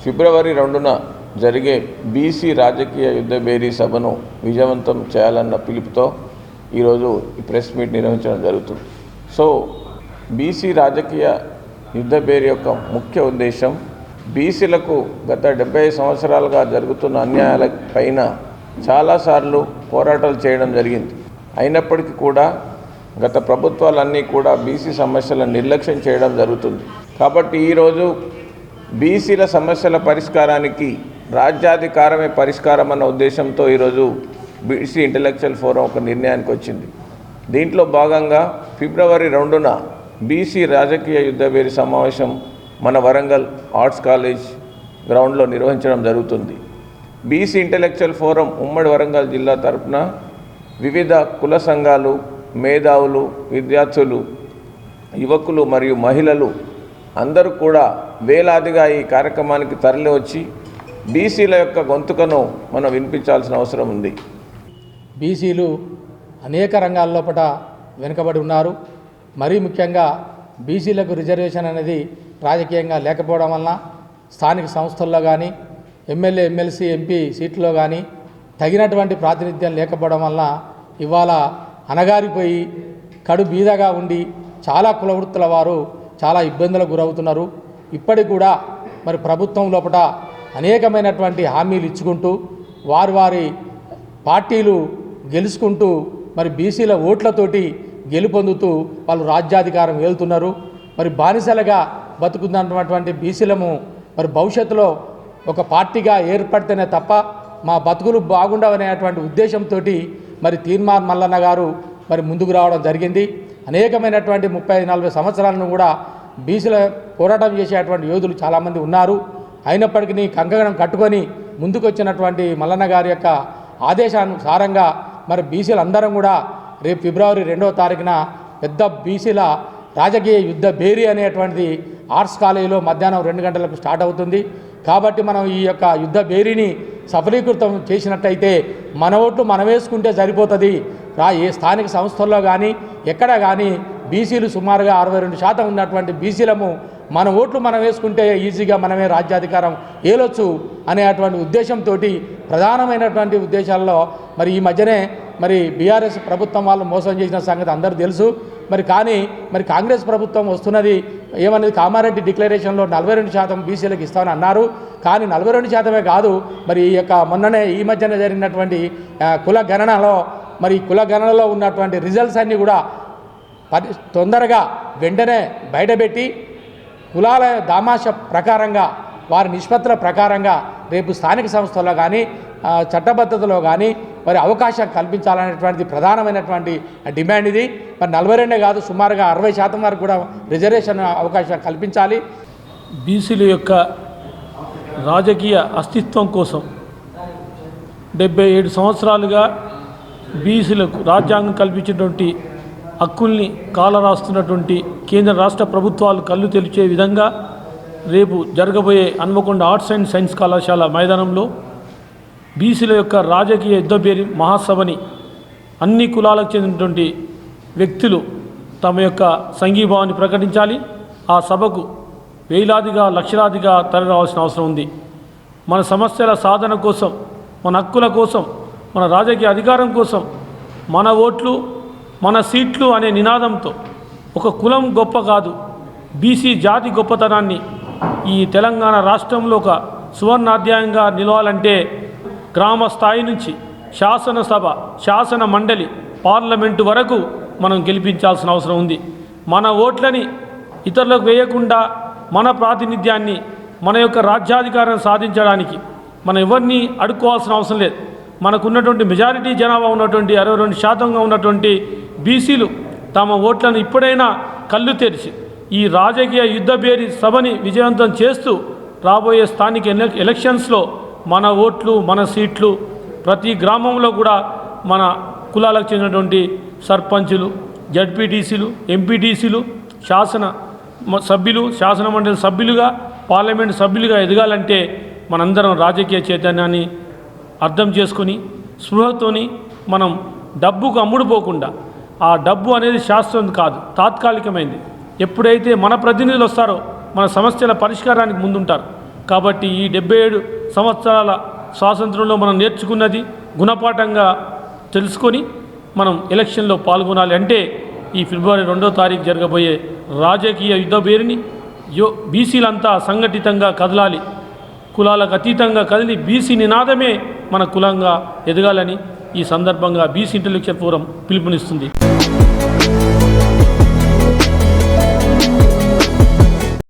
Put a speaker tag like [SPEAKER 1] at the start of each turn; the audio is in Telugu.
[SPEAKER 1] ఫిబ్రవరి 2న జరిగే బీసీ రాజకీయ యుద్ధ భేరీ సభను విజయవంతం చేయాలన్న పిలుపుతో ఈరోజు ఈ ప్రెస్ మీట్ నిర్వహించడం జరుగుతుంది. సో బీసీ రాజకీయ యుద్ధ భేరీ యొక్క ముఖ్య ఉద్దేశం బీసీలకు గత 70 సంవత్సరాలుగా జరుగుతున్న అన్యాయాల పైన చాలాసార్లు పోరాటాలు చేయడం జరిగింది. అయినప్పటికీ కూడా గత ప్రభుత్వాలన్నీ కూడా బీసీ సమస్యలను నిర్లక్ష్యం చేయడం జరుగుతుంది. కాబట్టి ఈరోజు బీసీల సమస్యల పరిష్కారానికి రాజ్యాధికారమే పరిష్కారం అన్న ఉద్దేశంతో ఈరోజు బీసీ ఇంటెలెక్చువల్ ఫోరం ఒక నిర్ణయానికి వచ్చింది. దీంట్లో భాగంగా ఫిబ్రవరి 2న బీసీ రాజకీయ యుద్ధ భేరీ సమావేశం మన వరంగల్ ఆర్ట్స్ కాలేజ్ గ్రౌండ్లో నిర్వహించడం జరుగుతుంది. బీసీ ఇంటెలెక్చువల్ ఫోరం ఉమ్మడి వరంగల్ జిల్లా తరఫున వివిధ కుల సంఘాలు, మేధావులు, విద్యార్థులు, యువకులు మరియు మహిళలు అందరూ కూడా వేలాదిగా ఈ కార్యక్రమానికి తరలి వచ్చి బీసీల యొక్క గొంతుకను మనం వినిపించాల్సిన అవసరం ఉంది.
[SPEAKER 2] బీసీలు అనేక రంగాల లోపల వెనుకబడి ఉన్నారు. మరీ ముఖ్యంగా బీసీలకు రిజర్వేషన్ అనేది రాజకీయంగా లేకపోవడం వలన స్థానిక సంస్థల్లో కానీ ఎమ్మెల్యే, ఎమ్మెల్సీ, ఎంపీ సీట్లో కానీ తగినటువంటి ప్రాతినిధ్యం లేకపోవడం వలన ఇవాళ అనగారిపోయి కడు బీదగా ఉండి చాలా కుల వృత్తుల వారు చాలా ఇబ్బందులకు గురవుతున్నారు. ఇప్పటికి కూడా మరి ప్రభుత్వం లోపల అనేకమైనటువంటి హామీలు ఇచ్చుకుంటూ వారి పార్టీలు గెలుచుకుంటూ మరి బీసీల ఓట్లతోటి గెలుపొందుతూ వాళ్ళు రాజ్యాధికారం వెళ్తున్నారు. మరి బానిసలుగా బతుకుతున్నటువంటి బీసీలము మరి భవిష్యత్తులో ఒక పార్టీగా ఏర్పడితేనే తప్ప మా బతుకులు బాగుండవనేటువంటి ఉద్దేశంతో మరి తీర్మాన్ మల్లన్న గారు మరి ముందుకు రావడం జరిగింది. అనేకమైనటువంటి 30-40 సంవత్సరాలను కూడా బీసీల పోరాటం చేసేటువంటి యోధులు చాలామంది ఉన్నారు. అయినప్పటికీ కంకణం కట్టుకొని ముందుకు వచ్చినటువంటి మల్లన్న గారి యొక్క ఆదేశానుసారంగా మరి బీసీలు అందరం కూడా రేపు ఫిబ్రవరి 2వ తారీఖున పెద్ద బీసీల రాజకీయ యుద్ధ భేరీ అనేటువంటిది ఆర్ట్స్ కాలేజీలో మధ్యాహ్నం 2 గంటలకు స్టార్ట్ అవుతుంది. కాబట్టి మనం ఈ యొక్క యుద్ధ భేరీని సఫలీకృతం చేసినట్టయితే మన ఓట్లు మనం వేసుకుంటే సరిపోతుంది. ఏ స్థానిక సంస్థల్లో కానీ ఎక్కడ కానీ బీసీలు సుమారుగా 62% ఉన్నటువంటి బీసీలము మన ఓట్లు మనం వేసుకుంటే ఈజీగా మనమే రాజ్యాధికారం ఏలొచ్చు అనేటువంటి ఉద్దేశంతో ప్రధానమైనటువంటి ఉద్దేశాల్లో మరి ఈ మధ్యనే మరి బీఆర్ఎస్ ప్రభుత్వం వాళ్ళు మోసం చేసిన సంగతి అందరూ తెలుసు. కానీ కాంగ్రెస్ ప్రభుత్వం వస్తున్నది ఏమన్నది కామారెడ్డి డిక్లరేషన్లో 42% బీసీలకు ఇస్తామని అన్నారు. కానీ 42% కాదు, మరి ఈ యొక్క మొన్ననే ఈ మధ్యనే జరిగినటువంటి కుల గణనలో మరి కుల గణనలో ఉన్నటువంటి రిజల్ట్స్ అన్నీ కూడా తొందరగా వెంటనే బయటపెట్టి కులాల దామాష ప్రకారంగా వారి నిష్పత్తుల ప్రకారంగా రేపు స్థానిక సంస్థల్లో కానీ చట్టబద్ధతలో కానీ మరి అవకాశం కల్పించాలనేటువంటిది ప్రధానమైనటువంటి డిమాండ్ ఇది. మరి 42 కాదు, సుమారుగా 60% వరకు కూడా రిజర్వేషన్ అవకాశం కల్పించాలి.
[SPEAKER 3] బీసీల యొక్క రాజకీయ అస్తిత్వం కోసం 77 సంవత్సరాలుగా బీసీలకు రాజ్యాంగం కల్పించినటువంటి హక్కుల్ని కాలరాస్తున్నటువంటి కేంద్ర రాష్ట్ర ప్రభుత్వాలు కళ్ళు తెలిచే విధంగా రేపు జరగబోయే హన్మకొండ ఆర్ట్స్ అండ్ సైన్స్ కళాశాల మైదానంలో బీసీల యొక్క రాజకీయ యుద్ధ భేరీ మహాసభని అన్ని కులాలకు చెందినటువంటి వ్యక్తులు తమ యొక్క సంఘీభావాన్ని ప్రకటించాలి. ఆ సభకు వేలాదిగా లక్షలాదిగా తరలిరావాల్సిన అవసరం ఉంది. మన సమస్యల సాధన కోసం, మన హక్కుల కోసం, మన రాజకీయ అధికారం కోసం, మన ఓట్లు మన సీట్లు అనే నినాదంతో ఒక కులం గొప్ప కాదు, బీసీ జాతి గొప్పతనాన్ని ఈ తెలంగాణ రాష్ట్రంలో ఒక సువర్ణాధ్యాయంగా నిలవాలంటే గ్రామ స్థాయి నుంచి శాసనసభ, శాసన మండలి, పార్లమెంటు వరకు మనం గెలిపించాల్సిన అవసరం ఉంది. మన ఓట్లని ఇతరులకు వేయకుండా మన ప్రాతినిధ్యాన్ని, మన యొక్క రాజ్యాధికారం సాధించడానికి మనం ఎవరిని అడుక్కోవాల్సిన అవసరం లేదు. మనకున్నటువంటి మెజారిటీ జనాభా ఉన్నటువంటి 62% ఉన్నటువంటి బీసీలు తమ ఓట్లను ఇప్పుడైనా కళ్ళు తెరిచి ఈ రాజకీయ యుద్ధ భేరీ సభని విజయవంతం చేస్తూ రాబోయే స్థానిక ఎలక్షన్స్లో మన ఓట్లు, మన సీట్లు ప్రతి గ్రామంలో కూడా మన కులాలకు చెందినటువంటి సర్పంచులు, జడ్పీటీసీలు, ఎంపీటీసీలు, శాసన సభ్యులు, శాసన మండలి సభ్యులుగా, పార్లమెంటు సభ్యులుగా ఎదగాలంటే మనందరం రాజకీయ చైతన్యాన్ని అర్థం చేసుకొని స్పృహతోని మనం డబ్బుకు అమ్ముడుపోకుండా, ఆ డబ్బు అనేది శాశ్వతం కాదు, తాత్కాలికమైంది. ఎప్పుడైతే మన ప్రతినిధులు వస్తారో మన సమస్యల పరిష్కారానికి ముందుంటారు. కాబట్టి ఈ 77 సంవత్సరాల స్వాతంత్రంలో మనం నేర్చుకున్నది గుణపాఠంగా తెలుసుకొని మనం ఎలక్షన్లో పాల్గొనాలి. అంటే ఈ ఫిబ్రవరి 2వ తారీఖు జరగబోయే రాజకీయ యుద్ధ బేరిని బీసీలంతా సంఘటితంగా కదలాలి. కులాలకు అతీతంగా కదిలి బీసీ నినాదమే మన కులంగా ఎదగాలని ఈ సందర్భంగా బీసీ ఇంటెలెక్చువల్ ఫోరం పిలుపునిస్తుంది.